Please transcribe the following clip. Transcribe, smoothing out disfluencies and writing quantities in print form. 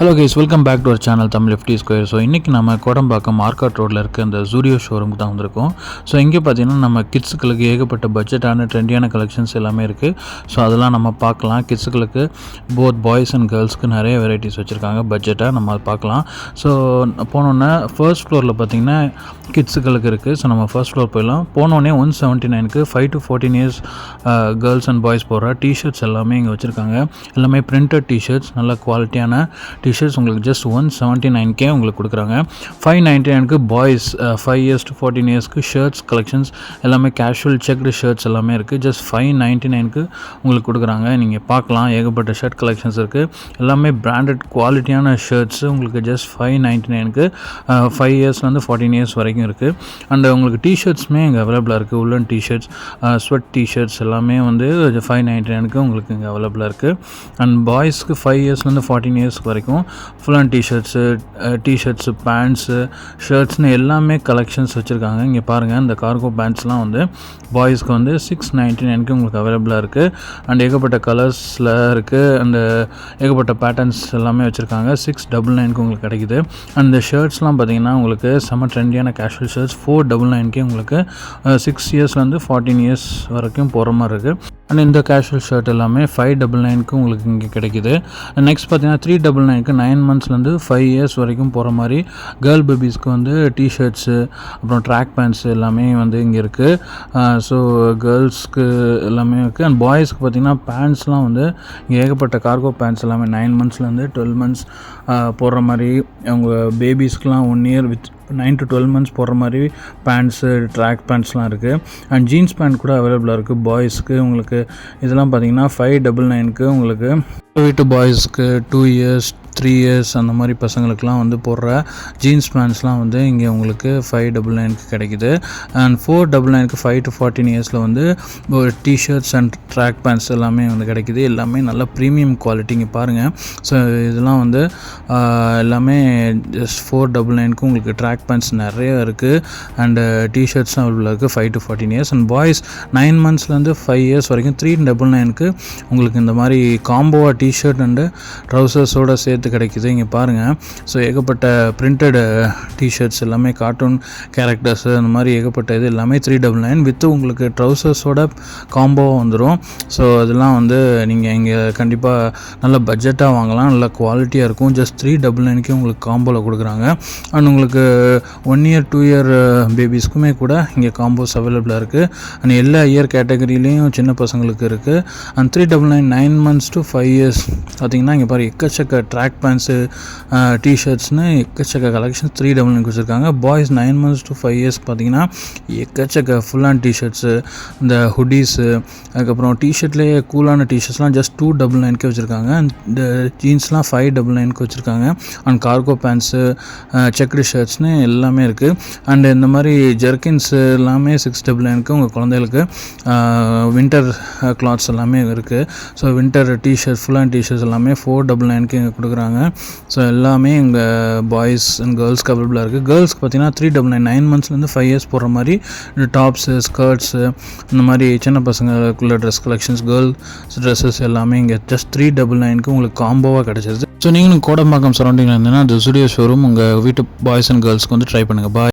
Hello guys, welcome back to our channel Tamil FT square. So இன்றைக்கி நம்ம Kodambakkam market ரோட்டில் இருக்க அந்த ஜூடியோ ஷோரூமுக்கு தான் வந்திருக்கோம். ஸோ இங்கே பார்த்தீங்கன்னா நம்ம கிட்ஸுகளுக்கு ஏகப்பட்ட பட்ஜெட்டான ட்ரெண்டியான கலெக்ஷன்ஸ் எல்லாமே இருக்குது. ஸோ அதெல்லாம் நம்ம பார்க்கலாம். கிட்ஸுகளுக்கு போத் பாய்ஸ் அண்ட் கேர்ள்ஸ்க்கு நிறைய வெரைட்டிஸ் வச்சுருக்காங்க. பட்ஜெட்டாக நம்ம அதை பார்க்கலாம். ஸோ போனோன்னே ஃபர்ஸ்ட் ஃப்ளோரில் பார்த்தீங்கன்னா கிட்ஸுகளுக்கு இருக்குது. ஸோ நம்ம ஃபர்ஸ்ட் ஃப்ளோர் போயிடலாம். போனோடனே 179க்கு 5 to 14 years girls and boys போடுற டிஷர்ட்ஸ் எல்லாமே இங்கே வச்சுருக்காங்க. எல்லாமே பிரிண்டட் டிஷர்ட்ஸ், நல்ல குவாலிட்டியான டிஷர்ட்ஸ் உங்களுக்கு ஜஸ்ட் 179K உங்களுக்கு கொடுக்குறாங்க. 599க்கு பாய்ஸ் 5 years to 14 இயர்ஸ்க்கு ஷர்ட்ஸ் கலெக்ஷன்ஸ் எல்லாமே கேஷுவல் செக்டு ஷர்ட்ஸ் எல்லாமே இருக்குது. ஜஸ்ட் 599க்கு உங்களுக்கு கொடுக்குறாங்க. நீங்கள் பார்க்கலாம், ஏகப்பட்ட ஷர்ட் கலெக்ஷன்ஸ் இருக்குது. எல்லாமே பிராண்டட் குவாலிட்டியான ஷர்ட்ஸு உங்களுக்கு ஜஸ்ட் 599க்கு 5 இயர்ஸ்லேருந்து 14 இயர்ஸ் வரைக்கும் இருக்குது. அண்ட் உங்களுக்கு டிஷர்ட்ஸுமே இங்கே அவைலபிளாக இருக்குது. உள்ளன் டிஷர்ட்ஸ், ஸ்வெட் டிஷர்ட்ஸ் எல்லாமே வந்து 599க்கு உங்களுக்கு இங்கே அவைலபிளாக இருக்குது. அண்ட் பாய்ஸ்க்கு 5 இயர்ஸ்லேருந்து 14 இயர்ஸ் வரைக்கும் ஃபுல் அண்ட் டிஷர்ட்ஸு பேண்ட்ஸு ஷர்ட்ஸ்னு எல்லாமே கலெக்ஷன்ஸ் வச்சுருக்காங்க. இங்கே பாருங்கள், இந்த கார்கோ பேண்ட்ஸ்லாம் வந்து பாய்ஸ்க்கு வந்து 699க்கு உங்களுக்கு அவைலபிளாக இருக்குது. அண்ட் ஏகப்பட்ட கலர்ஸில் இருக்குது. அண்டு ஏகப்பட்ட பேட்டர்ன்ஸ் எல்லாமே வச்சுருக்காங்க. 699க்கு உங்களுக்கு கிடைக்குது. அண்ட் இந்த ஷர்ட்ஸ்லாம் பார்த்தீங்கன்னா உங்களுக்கு செம்ம ட்ரெண்டியான கேஷுவல் ஷர்ட்ஸ் 499க்கு உங்களுக்கு 6 இயர்ஸ்லேருந்து 14 இயர்ஸ் வரைக்கும் போகிற மாதிரி இருக்குது. அண்ட் இந்த கேஷுவல் ஷர்ட் எல்லாமே 599க்கு உங்களுக்கு இங்கே கிடைக்குது. நெக்ஸ்ட் பார்த்தீங்கன்னா 399க்கு 9 monthsலேருந்து 5 இயர்ஸ் வரைக்கும் போகிற மாதிரி கேர்ள் பேபிஸ்க்கு வந்து டிஷர்ட்ஸு அப்புறம் ட்ராக் பேண்ட்ஸ் எல்லாமே வந்து இங்கே இருக்குது. ஸோ கேர்ள்ஸ்க்கு எல்லாமே இருக்குது. அண்ட் பாய்ஸ்க்கு பார்த்திங்கன்னா பேண்ட்ஸ்லாம் வந்து இங்கே ஏகப்பட்ட கார்கோ பேண்ட்ஸ் எல்லாமே 9 monthsலேருந்து 12 months போடுற மாதிரி, அவங்க பேபிஸ்க்கெலாம் 1 year வித் 9 to 12 months போடுற மாதிரி பேண்ட்ஸு ட்ராக் பேண்ட்ஸ்லாம் இருக்குது. அண்ட் ஜீன்ஸ் பேண்ட் கூட அவைலபிளாக இருக்குது பாய்ஸ்க்கு. உங்களுக்கு இதெல்லாம் பார்த்தீங்கன்னா 599க்கு உங்களுக்கு வீட்டு பாய்ஸ்க்கு 2 years 3 years அந்த மாதிரி பசங்களுக்கெலாம் வந்து போடுற ஜீன்ஸ் பேண்ட்ஸ்லாம் வந்து இங்கே உங்களுக்கு 599க்கு கிடைக்குது. அண்ட் 499க்கு 5 to 14 இயர்ஸில் வந்து ஒரு டிஷர்ட்ஸ் அண்ட் ட்ராக் பேண்ட்ஸ் எல்லாமே வந்து கிடைக்குது. எல்லாமே நல்ல ப்ரீமியம் குவாலிட்டி. இங்கே பாருங்கள். ஸோ இதெல்லாம் வந்து எல்லாமே ஜஸ்ட் 499க்கு உங்களுக்கு ட்ராக் பேண்ட்ஸ் நிறைய இருக்குது. அண்டு டிஷர்ட்ஸும் அவைலபிளாக இருக்குது 5 to 14 years. And boys 9 monthsலேருந்து 5 years வரைக்கும் 399க்கு உங்களுக்கு இந்த மாதிரி காம்போவாக டிஷர்ட் அண்டு ட்ரௌசர்ஸோடு சேர்த்து கிடைக்குது. இங்கே பாருங்கள். ஸோ ஏகப்பட்ட பிரிண்டட் டிஷர்ட்ஸ் எல்லாமே கார்ட்டூன் கேரக்டர்ஸு அந்த மாதிரி ஏகப்பட்ட இது எல்லாமே 399 வித் உங்களுக்கு ட்ரௌசர்ஸோட காம்போவாக வந்துடும். ஸோ அதெல்லாம் வந்து நீங்கள் இங்கே கண்டிப்பாக நல்ல பட்ஜெட்டாக வாங்கலாம். நல்ல குவாலிட்டியாக இருக்கும். ஜஸ்ட் 399க்கு உங்களுக்கு காம்போவில் கொடுக்குறாங்க. அண்ட் உங்களுக்கு 1 year 2 year பேபிஸ்க்குமே கூட இங்கே காம்போஸ் அவைலபிளாக இருக்குது. அண்ட் எல்லா இயர் கேட்டகரியிலையும் சின்ன பசங்களுக்கு இருக்குது. அண்ட் 399 9 months to 5 years பார்த்திங்கன்னா இங்கே பாரு எக்கச்சக்க ட்ராக் பேண்ட்ஸு டிஷர்ட்ஸ்னு எக்கச்சக்க கலெக்ஷன்ஸ் 399க்கு வச்சுருக்காங்க. பாய்ஸ் 9 months to 5 years பார்த்திங்கன்னா எக்கச்சக்க ஃபுல் அண்ட் டிஷர்ட்ஸு, இந்த ஹுடீஸு, அதுக்கப்புறம் டிஷர்ட்லேயே கூலான டிஷர்ட்ஸ்லாம் ஜஸ்ட் 299க்கு வச்சுருக்காங்க. இந்த ஜீன்ஸ்லாம் 599க்கு வச்சுருக்காங்க. அண்ட் கார்கோ பேண்ட்ஸு, செக்டு ஷர்ட்ஸ்னு எல்லாமே இருக்குது. அண்டு இந்த மாதிரி ஜெர்கின்ஸ் எல்லாமே 699க்கு உங்கள் குழந்தைகளுக்கு வின்டர் கிளாத்ஸ் எல்லாமே இருக்குது. So winter t shirt full and t shirts எல்லாமே 499க்கு இங்கே கொடுக்குறாங்க. ஸோ எல்லாமே இங்கே பாய்ஸ் அண்ட் கேர்ள்ஸ்க்கு அவைலபிளாக இருக்குது. கேர்ள்ஸ்க்கு பார்த்தீங்கன்னா 399 9 monthsலேருந்து 5 years போடுற மாதிரி இந்த டாப்ஸு, ஸ்கர்ட்ஸு, இந்த மாதிரி சின்ன பசங்களுக்குள்ள ட்ரெஸ் கலெக்ஷன்ஸ், கேர்ள்ஸ் ட்ரெஸ்ஸஸ் எல்லாமே இங்கே ஜஸ்ட் 399க்கு உங்களுக்கு காம்போவாக கிடச்சிருது. ஸோ நீங்களும் கோடம்பாக்கம் சரௌண்டிங்கில் இருந்தீங்கன்னா அந்த ஸ்டுடியோ ஷோரூம் உங்கள் வீட்டு பாய்ஸ் அண்ட் கேர்ள்ஸ்க்கு வந்து ட்ரை பண்ணுங்கள். பாய்.